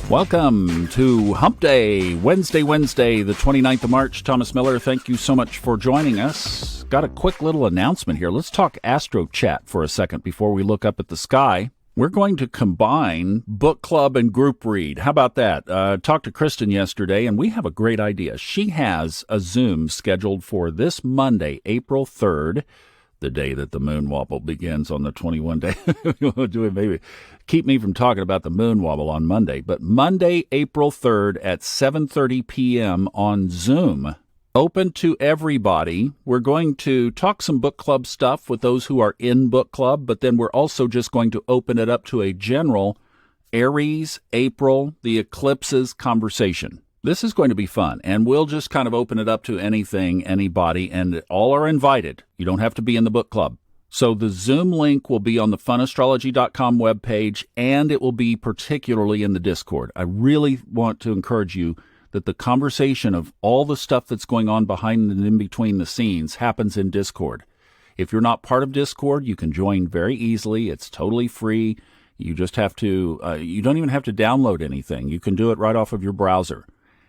Welcome to Hump Day, Wednesday, the 29th of March. Thomas Miller, thank you so much for joining us. Got a quick little announcement here. Let's talk Astro Chat for a second before we look up at the sky. We're going to combine book club and group read. How about that? Talked to Kristen yesterday, and we have a great idea. She has a Zoom scheduled for this Monday, April 3rd, the day that the moon wobble begins on the 21 day. Maybe keep me from talking about the moon wobble on Monday. But Monday, April 3rd at 7:30 p.m. on Zoom. Open to everybody. We're going to talk some book club stuff with those who are in book club, but then we're also just going to open it up to a general Aries, April, the eclipses conversation. This is going to be fun, and we'll just kind of open it up to anything, anybody, and all are invited. You don't have to be in the book club. So the Zoom link will be on the funastrology.com webpage, and it will be particularly in the Discord. I really want to encourage you that the conversation of all the stuff that's going on behind and in between the scenes happens in Discord. If you're not part of Discord, you can join very easily. It's totally free. You just have to, you don't even have to download anything. You can do it right off of your browser.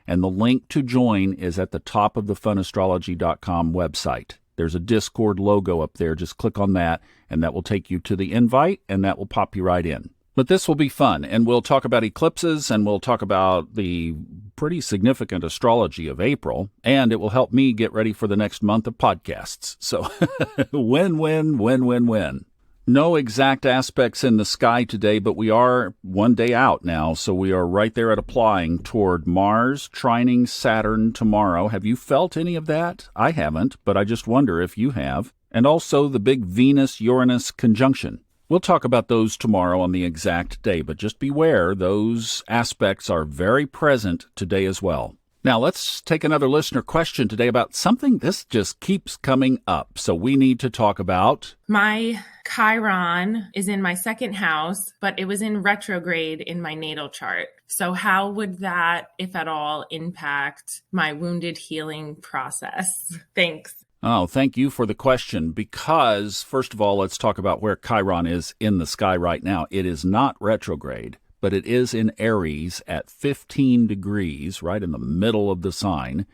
And the link to join is at the top of the funastrology.com website. There's a Discord logo up there. Just click on that, and that will take you to the invite, and that will pop you right in. But this will be fun, and we'll talk about eclipses, and we'll talk about the pretty significant astrology of April, and it will help me get ready for the next month of podcasts. So win-win. No exact aspects in the sky today, but we are one day out now, so we are right there at applying toward Mars trining Saturn tomorrow. Have you felt any of that? I haven't, but I just wonder if you have. And also the big Venus-Uranus conjunction. We'll talk about those tomorrow on the exact day, but just beware, those aspects are very present today as well. Now, let's take another listener question today about something this just keeps coming up. So we need to talk about... My Chiron is in my second house, but it was in retrograde in my natal chart. So how would that, if at all, impact my wounded healing process? Thanks. Oh, thank you for the question, because, first of all, let's talk about where Chiron is in the sky right now. It is not retrograde, but it is in Aries at 15 degrees, right in the middle of the sign.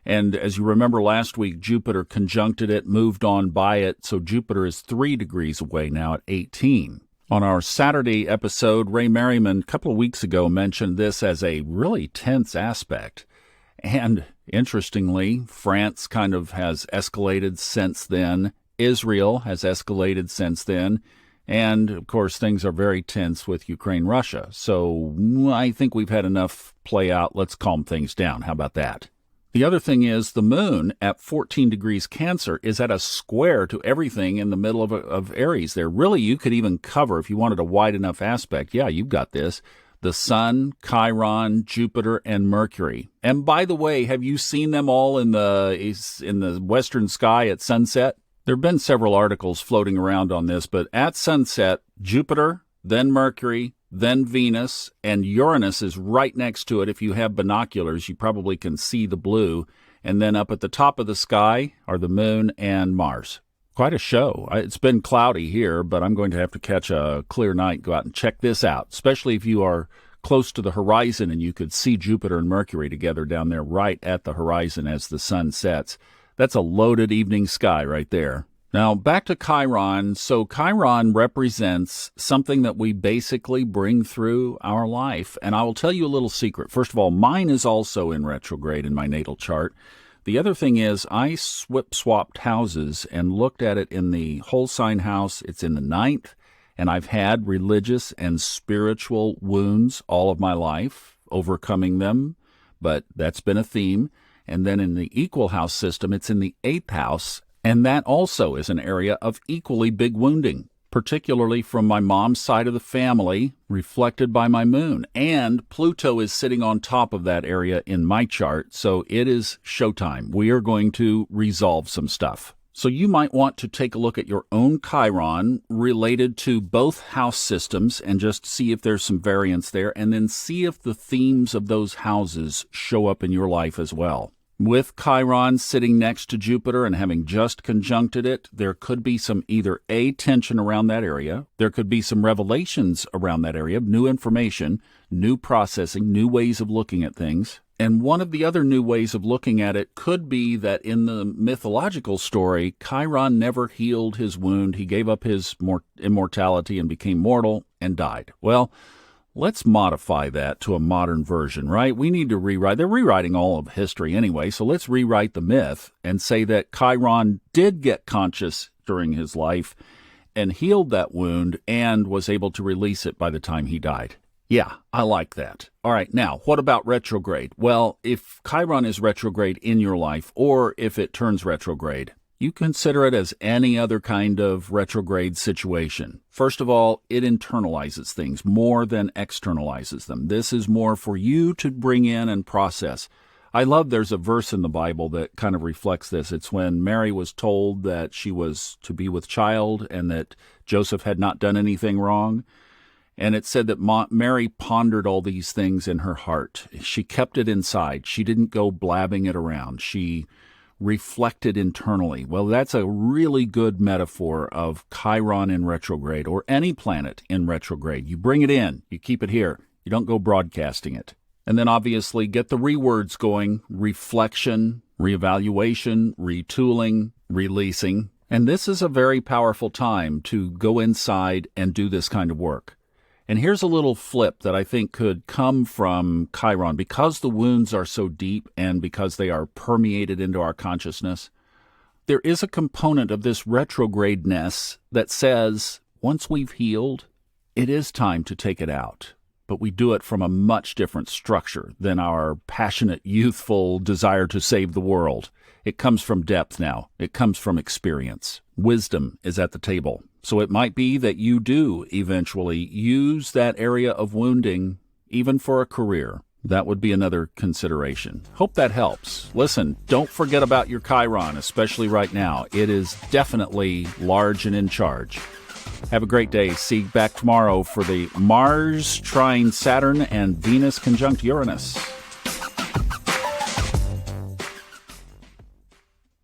And as you remember last week, Jupiter conjuncted it, moved on by it, so Jupiter is 3 degrees away now at 18. On our Saturday episode, Ray Merriman, a couple of weeks ago, mentioned this as a really tense aspect. And interestingly, France kind of has escalated since then. Israel has escalated since then. And, of course, things are very tense with Ukraine-Russia. So I think we've had enough play out. Let's calm things down. How about that? The other thing is the moon at 14 degrees Cancer is at a square to everything in the middle of Aries there. Really, you could even cover, if you wanted a wide enough aspect, yeah, you've got this, the Sun, Chiron, Jupiter, and Mercury. And by the way, have you seen them all in the western sky at sunset? There have been several articles floating around on this, but at sunset, Jupiter, then Mercury, then Venus, and Uranus is right next to it. If you have binoculars, you probably can see the blue. And then up at the top of the sky are the moon and Mars. Quite a show. It's been cloudy here, but I'm going to have to catch a clear night, go out and check this out, especially if you are close to the horizon and you could see Jupiter and Mercury together down there right at the horizon as the sun sets. That's a loaded evening sky right there. Now, back to Chiron. So Chiron represents something that we basically bring through our life. And I will tell you a little secret. First of all, mine is also in retrograde in my natal chart. The other thing is I swapped houses and looked at it in the whole sign house. It's in the 9th. And I've had religious and spiritual wounds all of my life, overcoming them. But that's been a theme. And then in the equal house system, it's in the 8th house, and that also is an area of equally big wounding, particularly from my mom's side of the family, reflected by my moon. And Pluto is sitting on top of that area in my chart, so it is showtime. We are going to resolve some stuff. So you might want to take a look at your own Chiron related to both house systems and just see if there's some variance there, and then see if the themes of those houses show up in your life as well. With Chiron sitting next to Jupiter and having just conjuncted it, there could be some either A, tension around that area, there could be some revelations around that area, new information, new processing, new ways of looking at things. And one of the other new ways of looking at it could be that in the mythological story, Chiron never healed his wound. He gave up his immortality and became mortal and died. Well, let's modify that to a modern version, right? We need to rewrite. They're rewriting all of history anyway, so let's rewrite the myth and say that Chiron did get conscious during his life and healed that wound and was able to release it by the time he died. Yeah, I like that. All right, now, what about retrograde? Well, if Chiron is retrograde in your life, or if it turns retrograde, you consider it as any other kind of retrograde situation. First of all, it internalizes things more than externalizes them. This is more for you to bring in and process. I love there's a verse in the Bible that kind of reflects this. It's when Mary was told that she was to be with child and that Joseph had not done anything wrong. And it said that Mary pondered all these things in her heart. She kept it inside. She didn't go blabbing it around. She reflected internally. Well, that's a really good metaphor of Chiron in retrograde, or any planet in retrograde. You bring it in, you keep it here. You don't go broadcasting it. And then obviously get the rewords going: reflection, reevaluation, retooling, releasing. And this is a very powerful time to go inside and do this kind of work. And here's a little flip that I think could come from Chiron. Because the wounds are so deep and because they are permeated into our consciousness, there is a component of this retrogradeness that says, once we've healed, it is time to take it out. But we do it from a much different structure than our passionate, youthful desire to save the world. It comes from depth now. It comes from experience. Wisdom is at the table. So it might be that you do eventually use that area of wounding even for a career. That would be another consideration. Hope that helps. Listen, don't forget about your Chiron, especially right now. It is definitely large and in charge. Have a great day. See you back tomorrow for the Mars trine Saturn and Venus conjunct Uranus.